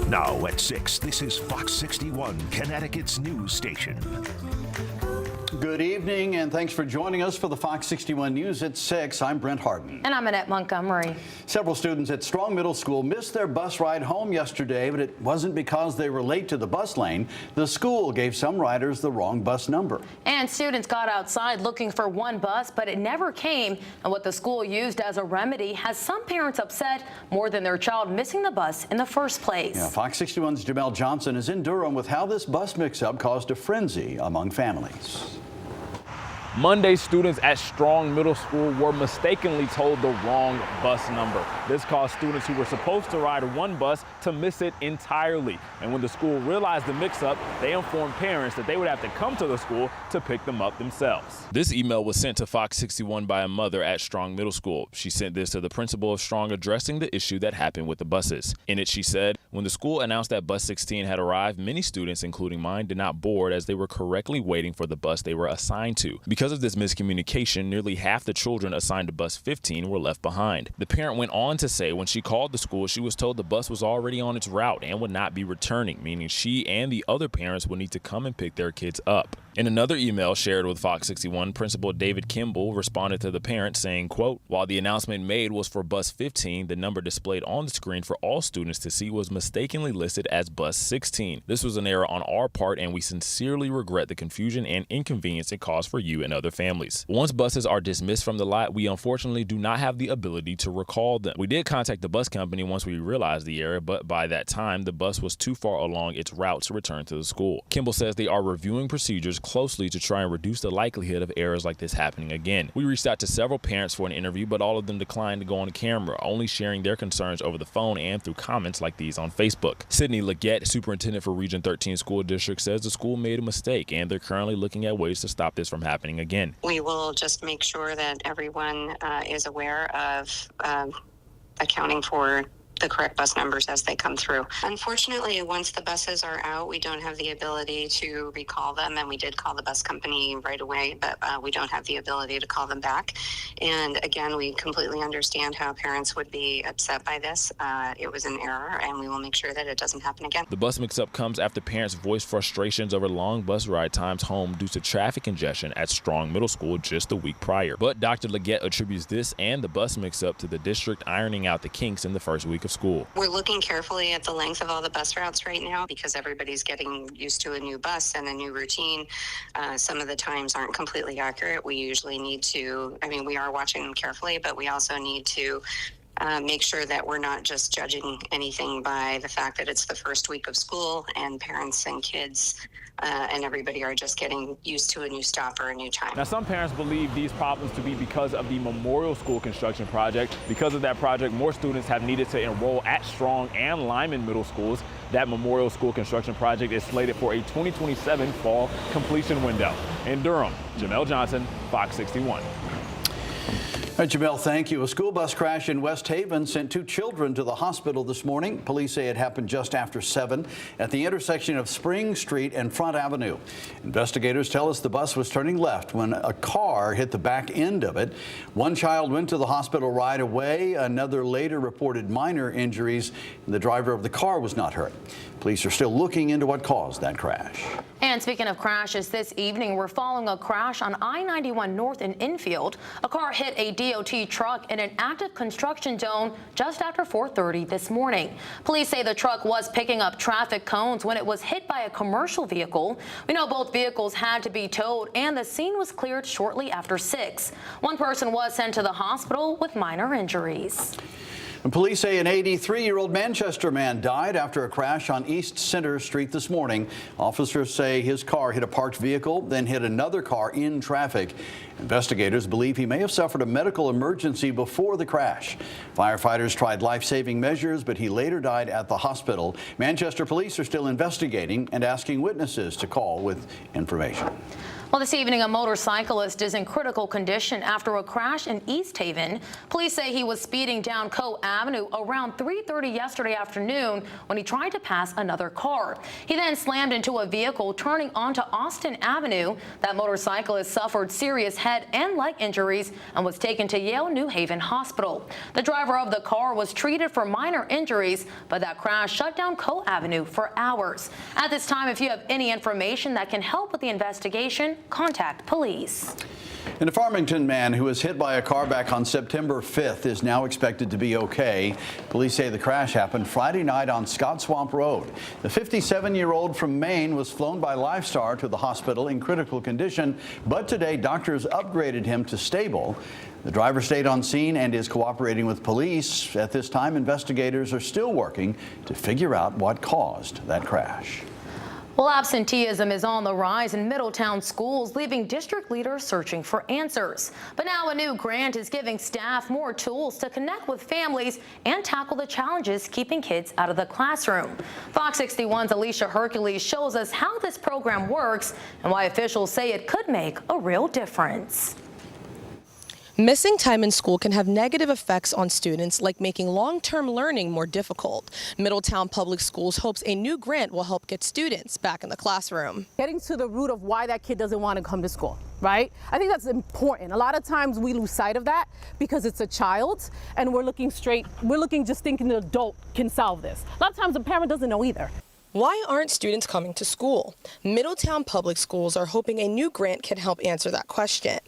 Now at 6, this is Fox 61, Connecticut's news station. Good evening, and thanks for joining us for the Fox 61 News at 6. I'm Brent Harden. And I'm Annette Montgomery. Several students at Strong Middle School missed their bus ride home yesterday, but it wasn't because they were late to the bus lane. The school gave some riders the wrong bus number. And students got outside looking for one bus, but it never came. And what the school used as a remedy has some parents upset more than their child missing the bus in the first place. Yeah, Fox 61's Jamel Johnson is in Durham with how this bus mix-up caused a frenzy among families. Monday, students at Strong Middle School were mistakenly told the wrong bus number. This caused students who were supposed to ride one bus to miss it entirely. And when the school realized the mix-up, they informed parents that they would have to come to the school to pick them up themselves. This email was sent to Fox 61 by a mother at Strong Middle School. She sent this to the principal of Strong addressing the issue that happened with the buses. In it, she said, when the school announced that bus 16 had arrived, many students, including mine, did not board as they were correctly waiting for the bus they were assigned to. Because of this miscommunication, nearly half the children assigned to bus 15 were left behind. The parent went on to say when she called the school, she was told the bus was already on its route and would not be returning, meaning she and the other parents would need to come and pick their kids up. In another email shared with Fox 61, Principal David Kimball responded to the parent saying, quote, while the announcement made was for bus 15, the number displayed on the screen for all students to see was mistakenly listed as bus 16. This was an error on our part, and we sincerely regret the confusion and inconvenience it caused for you and other families. Once buses are dismissed from the lot, we unfortunately do not have the ability to recall them. We did contact the bus company once we realized the error, but by that time, the bus was too far along its route to return to the school. Kimball says they are reviewing procedures closely to try and reduce the likelihood of errors like this happening again. We reached out to several parents for an interview, but all of them declined to go on camera, only sharing their concerns over the phone and through comments like these on Facebook. Sydney Leggett, superintendent for Region 13 School District, says the school made a mistake and they're currently looking at ways to stop this from happening again. We will just make sure that everyone is aware of accounting for the correct bus numbers as they come through. Unfortunately, once the buses are out, we don't have the ability to recall them, and we did call the bus company right away, but we don't have the ability to call them back. And again, we completely understand how parents would be upset by this. It was an error, and we will make sure that it doesn't happen again. The bus mix-up comes after parents voiced frustrations over long bus ride times home due to traffic congestion at Strong Middle School just a week prior. But Dr. Leggett attributes this and the bus mix-up to the district ironing out the kinks in the first week of school. We're looking carefully at the length of all the bus routes right now because everybody's getting used to a new bus and a new routine. Some of the times aren't completely accurate. We usually need to, we are watching them carefully, but we also need to make sure that we're not just judging anything by the fact that it's the first week of school and parents and kids and everybody are just getting used to a new stop or a new time. Now, some parents believe these problems to be because of the Memorial School construction project. Because of that project, more students have needed to enroll at Strong and Lyman middle schools. That Memorial School construction project is slated for a 2027 fall completion window. In Durham, Jamel Johnson, Fox 61. All right, Jamel, thank you. A school bus crash in West Haven sent 2 children to the hospital this morning. Police say it happened just after 7 at the intersection of Spring Street and Front Avenue. Investigators tell us the bus was turning left when a car hit the back end of it. One child went to the hospital right away. Another later reported minor injuries. The driver of the car was not hurt. Police are still looking into what caused that crash. And speaking of crashes, this evening we're following a crash on I-91 North in Infield. A car hit a DOT truck in an active construction zone just after 4:30 this morning. Police say the truck was picking up traffic cones when it was hit by a commercial vehicle. We know both vehicles had to be towed and the scene was cleared shortly after 6. One person was sent to the hospital with minor injuries. And police say an 83-year-old Manchester man died after a crash on East Center Street this morning. Officers say his car hit a parked vehicle, then hit another car in traffic. Investigators believe he may have suffered a medical emergency before the crash. Firefighters tried life-saving measures, but he later died at the hospital. Manchester police are still investigating and asking witnesses to call with information. Well, this evening, a motorcyclist is in critical condition after a crash in East Haven. Police say he was speeding down Co Avenue around 3:30 yesterday afternoon when he tried to pass another car. He then slammed into a vehicle turning onto Austin Avenue. That motorcyclist suffered serious head and leg injuries and was taken to Yale New Haven Hospital. The driver of the car was treated for minor injuries, but that crash shut down Co Avenue for hours. At this time, if you have any information that can help with the investigation, contact police. And a Farmington man who was hit by a car back on September 5th is now expected to be okay. Police say the crash happened Friday night on Scott Swamp Road. The 57-year-old from Maine was flown by Lifestar to the hospital in critical condition, but today doctors upgraded him to stable. The driver stayed on scene and is cooperating with police. At this time, investigators are still working to figure out what caused that crash. Well, absenteeism is on the rise in Middletown schools, leaving district leaders searching for answers. But now a new grant is giving staff more tools to connect with families and tackle the challenges keeping kids out of the classroom. Fox 61's Alicia Hercules shows us how this program works and why officials say it could make a real difference. Missing time in school can have negative effects on students, like making long-term learning more difficult. Middletown Public Schools hopes a new grant will help get students back in the classroom. Getting to the root of why that kid doesn't want to come to school, right? I think that's important. A lot of times we lose sight of that because it's a child and we're looking just thinking the adult can solve this. A lot of times the parent doesn't know either. Why aren't students coming to school? Middletown Public Schools are hoping a new grant can help answer that question.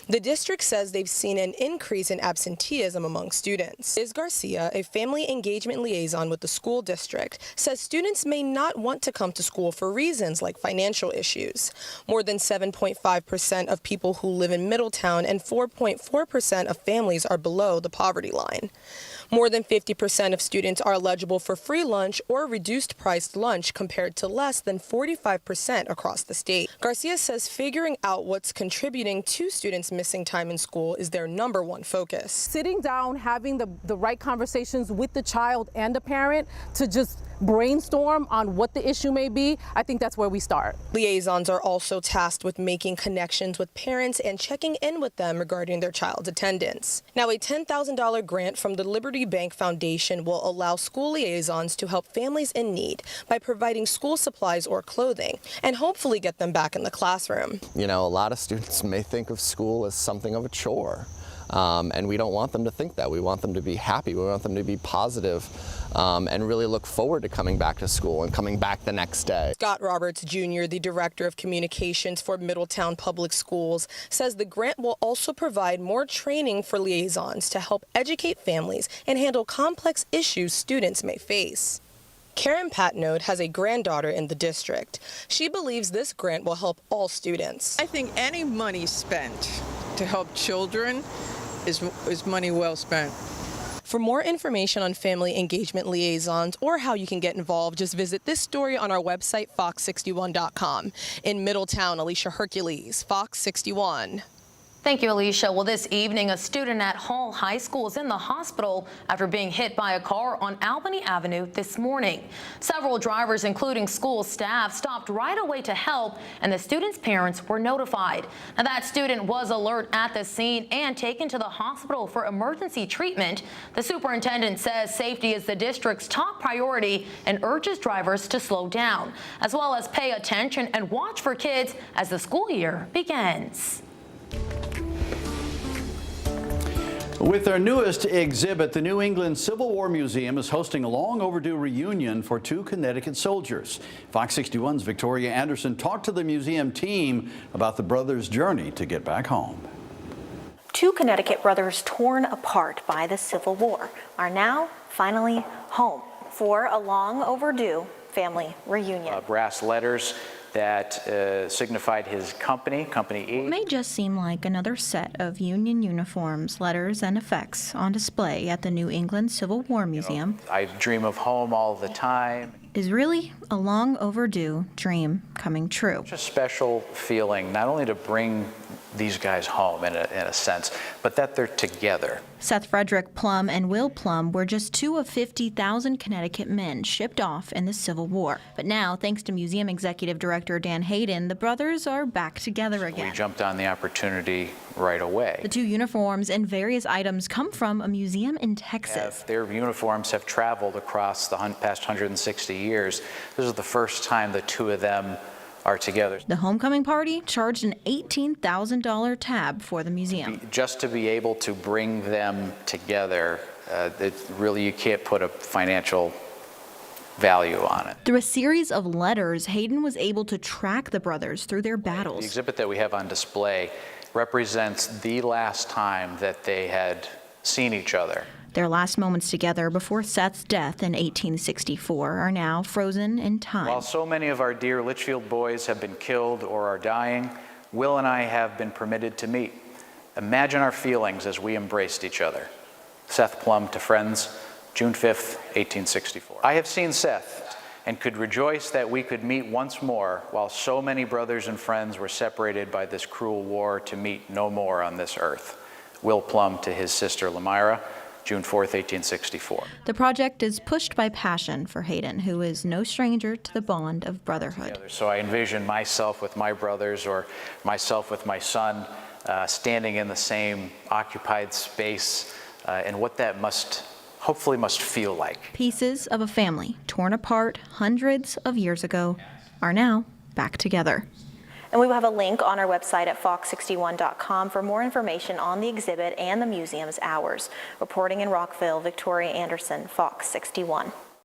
The district says they've seen an increase in absenteeism among students. Liz Garcia, a family engagement liaison with the school district, says students may not want to come to school for reasons like financial issues. More than 7.5% of people who live in Middletown and 4.4% of families are below the poverty line. More than 50% of students are eligible for free lunch or reduced priced lunch compared to less than 45% across the state. Garcia says figuring out what's contributing to students missing time in school is their #1 focus. Sitting down, having the right conversations with the child and the parent to just brainstorm on what the issue may be, I think that's where we start. Liaisons are also tasked with making connections with parents and checking in with them regarding their child's attendance. Now, a $10,000 grant from the Liberty Bank Foundation will allow school liaisons to help families in need by providing school supplies or clothing and hopefully get them back in the classroom. You know, a lot of students may think of school as something of a chore. And we don't want them to think that. We want them to be happy. We want them to be positive and really look forward to coming back to school and coming back the next day. Scott Roberts Jr., the Director of Communications for Middletown Public Schools, says the grant will also provide more training for liaisons to help educate families and handle complex issues students may face. Karen Patnode has a granddaughter in the district. She believes this grant will help all students. I think any money spent to help children is money well spent. For more information on family engagement liaisons or how you can get involved, just visit this story on our website, fox61.com. In Middletown, Alicia Hercules, Fox 61. Thank you, Alicia. Well, this evening, a student at Hall High School is in the hospital after being hit by a car on Albany Avenue this morning. Several drivers, including school staff, stopped right away to help, and the student's parents were notified. Now, that student was alert at the scene and taken to the hospital for emergency treatment. The superintendent says safety is the district's top priority and urges drivers to slow down, as well as pay attention and watch for kids as the school year begins. With their newest exhibit, the New England Civil War Museum is hosting a long overdue reunion for 2 Connecticut soldiers. Fox 61's Victoria Anderson talked to the museum team about the brothers' journey to get back home. 2 Connecticut brothers torn apart by the Civil War are now finally home for a long overdue family reunion. Brass letters that signified his company, Company E. It may just seem like another set of Union uniforms, letters, and effects on display at the New England Civil War Museum. I dream of home all the time. Is really a long overdue dream coming true. It's a special feeling, not only to bring these guys home in a sense, but that they're together. Seth Frederick Plum and Will Plum were just 2 of 50,000 Connecticut men shipped off in the Civil War. But now, thanks to Museum Executive Director Dan Hayden, the brothers are back together again. We jumped on the opportunity right away. The 2 uniforms and various items come from a museum in Texas. Their uniforms have traveled across the past 160 years. This is the first time the 2 of them are together. The homecoming party charged an $18,000 tab for the museum. Just to be able to bring them together, you can't put a financial value on it. Through a series of letters, Hayden was able to track the brothers through their battles. The exhibit that we have on display represents the last time that they had seen each other. Their last moments together before Seth's death in 1864 are now frozen in time. While so many of our dear Litchfield boys have been killed or are dying, Will and I have been permitted to meet. Imagine our feelings as we embraced each other. Seth Plum to friends, June 5th, 1864. I have seen Seth and could rejoice that we could meet once more while so many brothers and friends were separated by this cruel war to meet no more on this earth. Will Plum to his sister Lamira, June 4th, 1864. The project is pushed by passion for Hayden, who is no stranger to the bond of brotherhood. So I envision myself with my brothers or myself with my son standing in the same occupied space and what that hopefully must feel like. Pieces of a family torn apart hundreds of years ago are now back together. And we will have a link on our website at fox61.com for more information on the exhibit and the museum's hours. Reporting in Rockville, Victoria Anderson, Fox 61.